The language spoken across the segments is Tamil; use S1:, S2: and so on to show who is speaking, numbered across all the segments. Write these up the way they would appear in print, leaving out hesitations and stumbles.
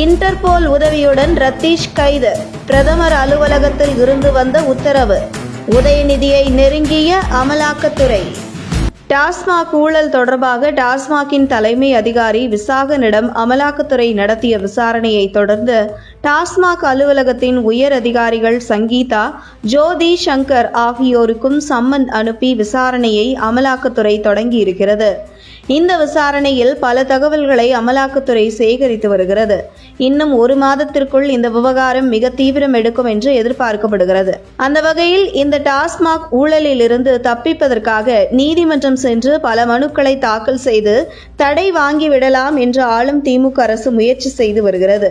S1: இன்டர்போல் உதவியுடன் ரத்தீஷ் கைது. பிரதமர் அலுவலகத்தில் இருந்து வந்த உத்தரவு. உதயநிதியை நெருங்கிய அமலாக்கத்துறை. டாஸ்மாக் ஊழல் தொடர்பாக டாஸ்மாகின் தலைமை அதிகாரி விசாகனிடம் அமலாக்கத்துறை நடத்திய விசாரணையை தொடர்ந்து டாஸ்மாக் அலுவலகத்தின் உயர் அதிகாரிகள் சங்கீதா, ஜோதி சங்கர் ஆகியோருக்கும் சம்மன் அனுப்பி விசாரணையை அமலாக்கத்துறை தொடங்கியிருக்கிறது. இந்த விசாரணையில் பல தகவல்களை அமலாக்கத்துறை சேகரித்து வருகிறது. இன்னும் 1 மாதத்திற்குள் இந்த விவகாரம் மிக தீவிரம் எடுக்கும் என்று எதிர்பார்க்கப்படுகிறது. அந்த வகையில் இந்த டாஸ்மாக் ஊழலில் இருந்து தப்பிப்பதற்காக நீதிமன்றம் சென்று பல மனுக்களை தாக்கல் செய்து தடை வாங்கிவிடலாம் என்று ஆளும் திமுக அரசு முயற்சி செய்து வருகிறது.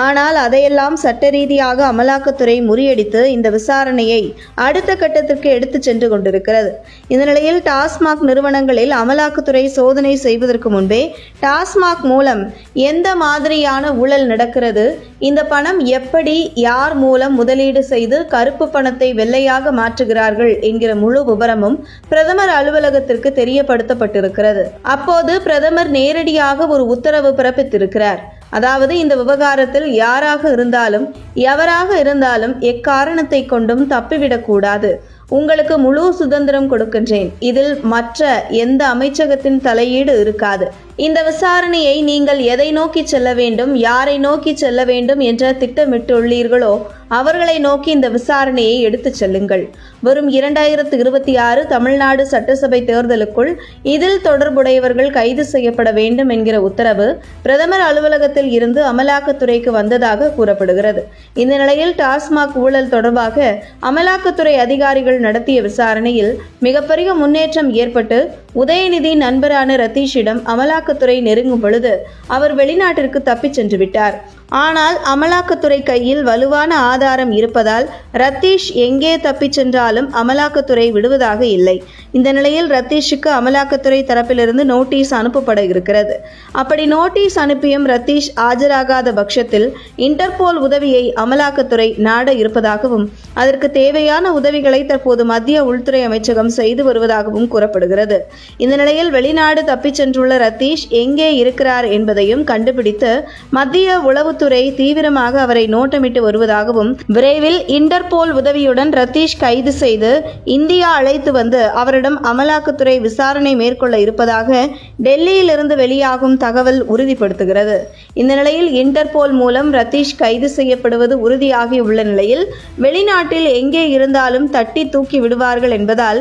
S1: ஆனால் அதையெல்லாம் சட்ட ரீதியாக அமலாக்கத்துறை முறியடித்து இந்த விசாரணையை அடுத்த கட்டத்திற்கு எடுத்துச் சென்று கொண்டிருக்கிறது. இந்த நிலையில் டாஸ்மாக் நிறுவனங்களில் அமலாக்கத்துறை சோதனை செய்வதற்கு முன்பே டாஸ்மாக் மூலம் எந்த மாதிரியான ஊழல் நடக்கிறது, இந்த பணம் எப்படி யார் மூலம் முதலீடு செய்து கருப்பு பணத்தை வெள்ளையாக மாற்றுகிறார்கள் என்கிற முழு விவரமும் பிரதமர் அலுவலகத்திற்கு தெரியப்படுத்தப்பட்டிருக்கிறது. அப்போது பிரதமர் நேரடியாக ஒரு உத்தரவு பிறப்பித்திருக்கிறார். அதாவது இந்த விவகாரத்தில் யாராக இருந்தாலும் எவராக இருந்தாலும் எக்காரணத்தை கொண்டும் தப்பிவிடக்கூடாது. உங்களுக்கு முழு சுதந்திரம் கொடுக்கின்றேன். இதில் மற்ற எந்த அமைச்சகத்தின் தலையீடு இருக்காது. இந்த விசாரணையை நீங்கள் எதை நோக்கி செல்ல வேண்டும், யாரை நோக்கி செல்ல வேண்டும் என்ற திட்டமிட்டுள்ளீர்களோ அவர்களை நோக்கி இந்த விசாரணையை எடுத்துச் செல்லுங்கள். வரும் 2026 தமிழ்நாடு சட்டசபை தேர்தலுக்குள் இதில் தொடர்புடையவர்கள் கைது செய்யப்பட வேண்டும் என்கிற உத்தரவு பிரதமர் அலுவலகத்தில் இருந்து அமலாக்கத்துறைக்கு வந்ததாக கூறப்படுகிறது. இந்த நிலையில் டாஸ்மாக் ஊழல் தொடர்பாக அமலாக்கத்துறை அதிகாரிகள் நடத்திய விசாரணையில் மிகப்பெரிய முன்னேற்றம் ஏற்பட்டு உதயநிதி நண்பரான ரத்தீஷிடம் அமலாக்கத்துறை நெருங்கும் பொழுது அவர் வெளிநாட்டிற்கு தப்பிச் சென்று விட்டார். ஆனால் அமலாக்கத்துறை கையில் வலுவான ஆதாரம் இருப்பதால் ரத்தீஷ் எங்கே தப்பிச் சென்றாலும் அமலாக்கத்துறை விடுவதாக இல்லை. இந்த நிலையில் ரத்தீஷுக்கு அமலாக்கத்துறை தரப்பிலிருந்து நோட்டீஸ் அனுப்பப்பட இருக்கிறது. அப்படி நோட்டீஸ் அனுப்பியும் ரத்தீஷ் ஆஜராகாத பட்சத்தில் இன்டர்போல் உதவியை அமலாக்கத்துறை நாட இருப்பதாகவும் அதற்கு தேவையான உதவிகளை தற்போது மத்திய உள்துறை அமைச்சகம் செய்து வருவதாகவும் கூறப்படுகிறது. இந்த நிலையில் வெளிநாடு தப்பிச் சென்றுள்ள ரத்தீஷ் எங்கே இருக்கிறார் என்பதையும் கண்டுபிடித்து மத்திய உளவுத்துறை தீவிரமாக அவரை நோட்டமிட்டு வருவதாகவும் விரைவில் இன்டர்போல் உதவியுடன் ரத்தீஷ் கைது செய்து இந்தியா அழைத்து வந்து அவரிடம் அமலாக்கத்துறை விசாரணை மேற்கொள்ள இருப்பதாக டெல்லியிலிருந்து வெளியாகும் தகவல் உறுதிப்படுத்துகிறது. இந்த நிலையில் இன்டர்போல் மூலம் ரத்தீஷ் கைது செய்யப்படுவது உறுதியாகியுள்ள நிலையில் வெளிநாட்டில் எங்கே இருந்தாலும் தட்டி தூக்கி விடுவார்கள் என்பதால்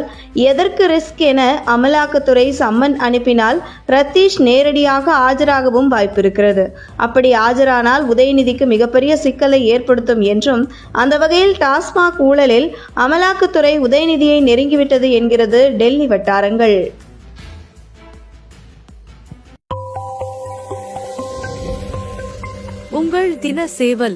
S1: எதற்கு ரிஸ்க் என அமலாக்கத்துறை சம்மன் அனுப்பினால் ரத்தீஷ் நேரடியாக ஆஜராகவும் வாய்ப்பிருக்கிறது. அப்படி ஆஜரானால் உதயநிதிக்கு மிகப்பெரிய சிக்கலை ஏற்படுத்தும் என்றும் அந்த வகையில் டாஸ்மாக் ஊழலில் அமலாக்கத்துறை உதயநிதியை நெருங்கிவிட்டது என்கிறது டெல்லி வட்டாரங்கள்.
S2: உங்கள் தின சேவல்.